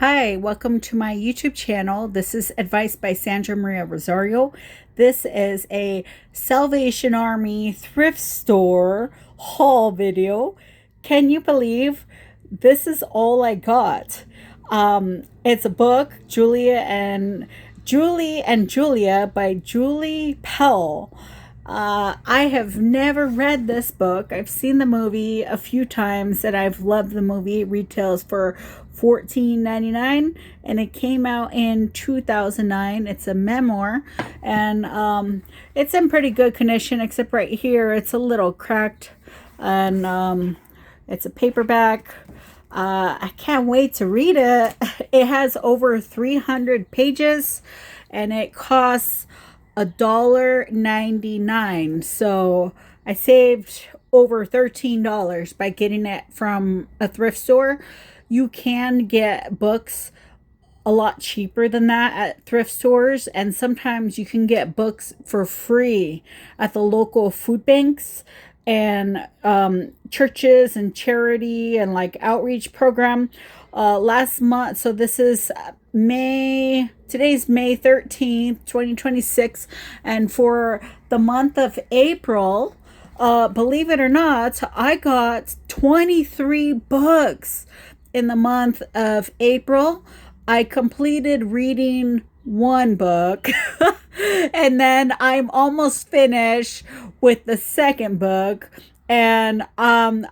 Hi, welcome to my YouTube channel. This is Advice by Sandra Maria Rosario. This is a Salvation Army thrift store haul video. Can you believe this is all I got? It's a book, Julie and Julia by Julie Pell. I have never read this book. I've seen the movie a few times and I've loved the movie. It retails for $14.99 and it came out in 2009. It's a memoir and it's in pretty good condition, except right here it's a little cracked, and it's a paperback. I can't wait to read it. It has over 300 pages and it costs $1.99. So I saved over $13 by getting it from a thrift store. You can get books a lot cheaper than that at thrift stores, and sometimes you can get books for free at the local food banks and churches and charity and like outreach program. Last month, so this is today's May 13th, 2026, and for the month of April, believe it or not, I got 23 books in the month of April. I completed reading one book and then I'm almost finished with the second book. And I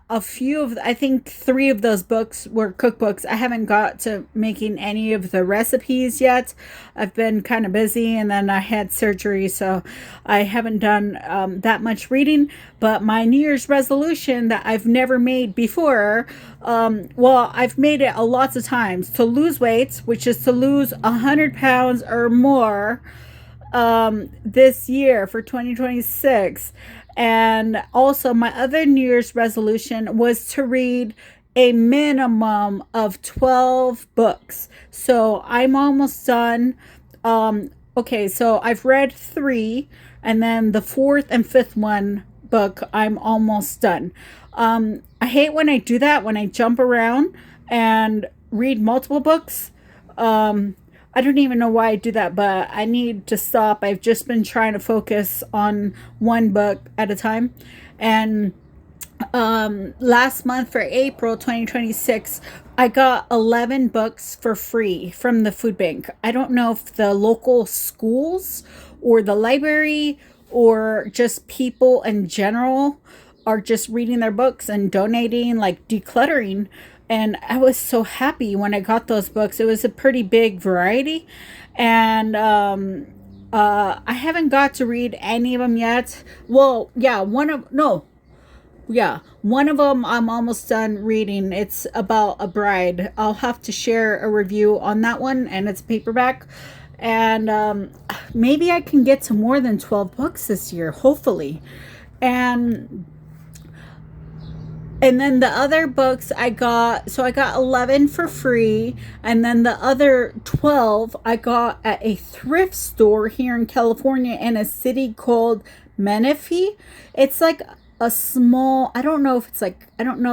think 3 of those books were cookbooks. I haven't got to making any of the recipes yet. I've been kind of busy, and then I had surgery, so I haven't done that much reading. But my New Year's resolution that I've never made before, I've made it lots of times, to lose weight, which is to lose 100 pounds or more this year for 2026. And also my other New Year's resolution was to read a minimum of 12 books. So I'm almost done. Okay, so I've read 3, and then the 4th and 5th book I'm almost done. I hate when I do that, when I jump around and read multiple books. I don't even know why I do that, but I need to stop. I've just been trying to focus on one book at a time. And last month, for April 2026, I got 11 books for free from the food bank. I don't know if the local schools or the library or just people in general are just reading their books and donating, like decluttering. And I was so happy when I got those books. It was a pretty big variety. And I haven't got to read any of them yet. Well, yeah, one of them I'm almost done reading. It's about a bride. I'll have to share a review on that one, and it's paperback. And maybe I can get to more than 12 books this year, hopefully. And then the other books I got 11 for free, and then the other 12 I got at a thrift store here in California in a city called Menifee. It's like a small, I don't know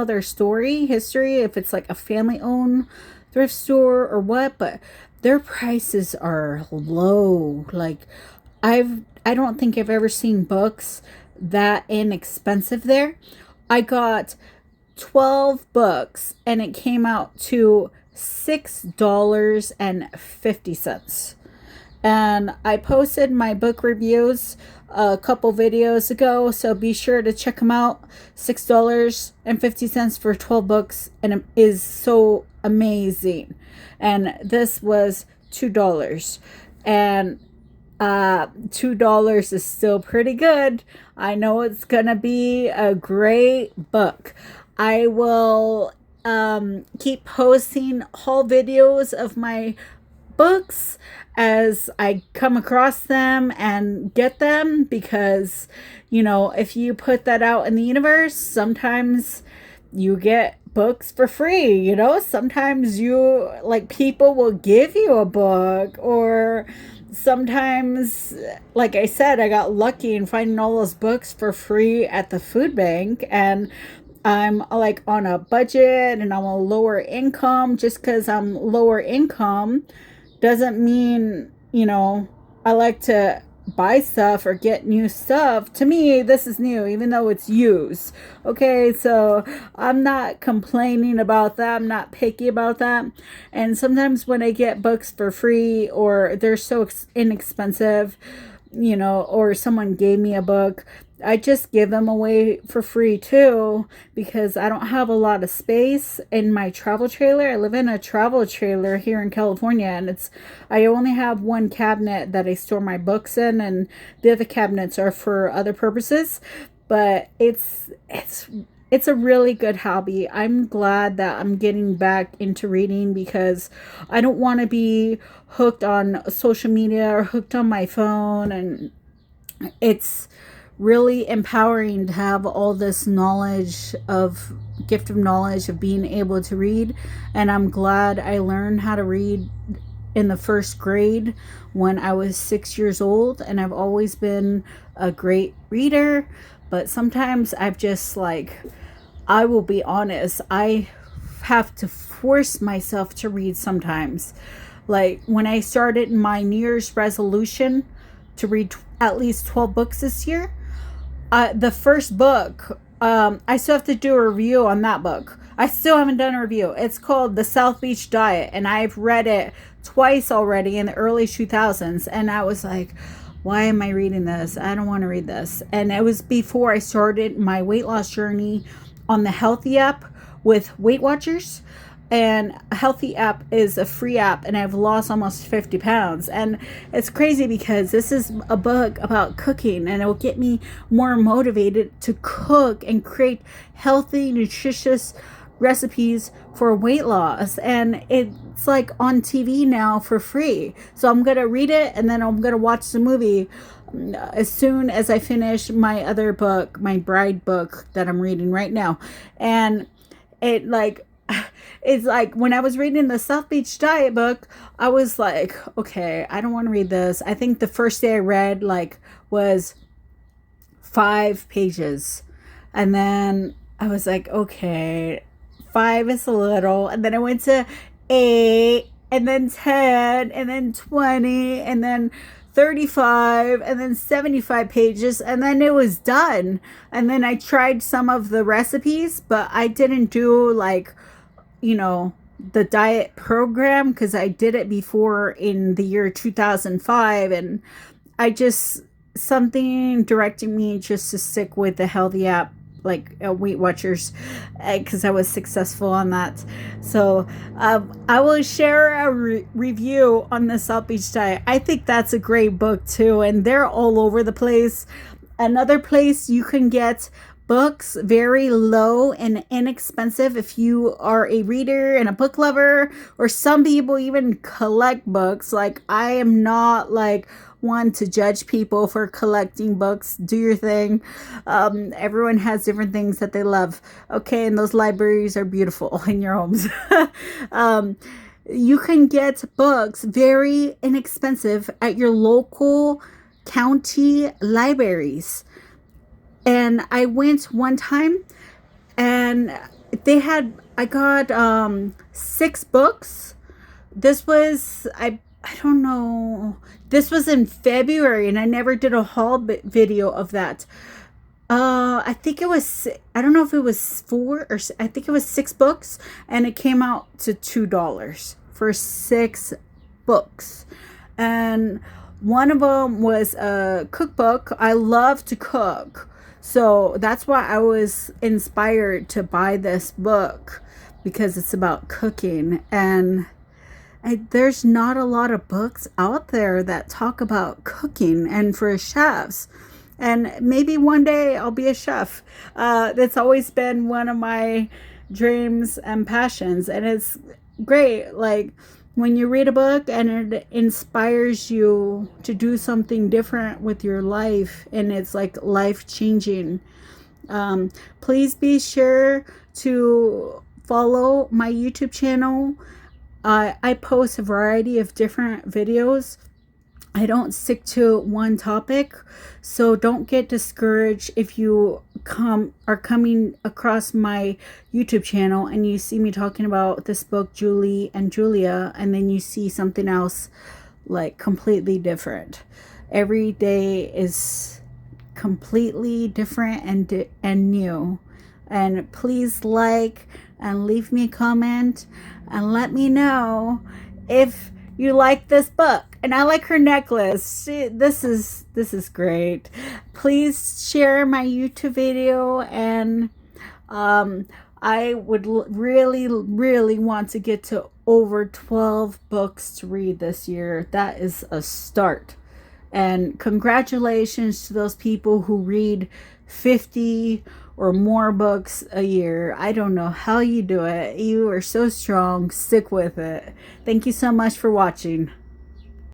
their history, if it's like a family owned thrift store or what, but their prices are low. Like I don't think I've ever seen books that inexpensive there. I got 12 books and it came out to $6.50. And I posted my book reviews a couple videos ago, so be sure to check them out. $6.50 for 12 books, and it is so amazing. And this was $2. And $2 is still pretty good. I know it's gonna be a great book. I will keep posting haul videos of my books as I come across them and get them, because if you put that out in the universe, sometimes you get books for free. Sometimes people will give you a book, or sometimes, like I said, I got lucky in finding all those books for free at the food bank. And I'm like on a budget and I'm a lower income. Just because I'm lower income doesn't mean, I like to buy stuff or get new stuff. To me, this is new, even though it's used. Okay, so I'm not complaining about that. I'm not picky about that. And sometimes when I get books for free or they're so inexpensive, or someone gave me a book, I just give them away for free too, because I don't have a lot of space in my travel trailer. I live in a travel trailer here in California, and I only have one cabinet that I store my books in, and the other cabinets are for other purposes. But it's a really good hobby. I'm glad that I'm getting back into reading, because I don't want to be hooked on social media or hooked on my phone. And it's really empowering to have all this gift of knowledge of being able to read. And I'm glad I learned how to read in the first grade when I was 6 years old. And I've always been a great reader. But sometimes I will be honest, I have to force myself to read sometimes. Like when I started my New Year's resolution to read at least 12 books this year, the first book, I still have to do a review on that book. I still haven't done a review. It's called The South Beach Diet, and I've read it twice already in the early 2000s. And I was like, why am I reading this? I don't want to read this. And it was before I started my weight loss journey on the Healthy app with Weight Watchers. And Healthy app is a free app, and I've lost almost 50 pounds. And it's crazy because this is a book about cooking, and it will get me more motivated to cook and create healthy, nutritious recipes for weight loss. And it's like on TV now for free. So I'm going to read it, and then I'm going to watch the movie as soon as I finish my other book, my bride book that I'm reading right now. And it's like when I was reading the South Beach Diet book, I was like, okay, I don't want to read this. I think the first day I read was 5 pages. And then I was like, okay, 5 is a little. And then I went to 8, and then 10, and then 20, and then 35, and then 75 pages, and then it was done. And then I tried some of the recipes, but I didn't do the diet program, because I did it before in the year 2005, and something directed me just to stick with the Healthy app, like Weight Watchers, because I was successful on that. So I will share a review on the South Beach Diet. I think that's a great book too, and they're all over the place. Another place you can get books very low and inexpensive if you are a reader and a book lover, or some people even collect books. Like, I am not one to judge people for collecting books. Do your thing. Everyone has different things that they love. Okay, and those libraries are beautiful in your homes. You can get books very inexpensive at your local county libraries. And I went one time, and I got 6 books. This was, I don't know, this was in February, and I never did a haul video of that. I think it was, I don't know if it was 4 or I think it was 6 books, and it came out to $2 for 6 books. And one of them was a cookbook. I love to cook. So that's why I was inspired to buy this book, because it's about cooking. And there's not a lot of books out there that talk about cooking and for chefs. And maybe one day I'll be a chef. That's always been one of my dreams and passions. And it's great. When you read a book and it inspires you to do something different with your life, and it's life changing. Please be sure to follow my YouTube channel. I post a variety of different videos. I don't stick to one topic, so don't get discouraged if you are coming across my YouTube channel and you see me talking about this book, Julie and Julia, and then you see something else like completely different. Every day is completely different and new. And please like and leave me a comment and let me know if you like this book. And I like her necklace. This is great. Please share my YouTube video, and I would really want to get to over 12 books to read this year. That is a start. And congratulations to those people who read 50 or more books a year. I don't know how you do it. You are so strong. Stick with it. Thank you so much for watching.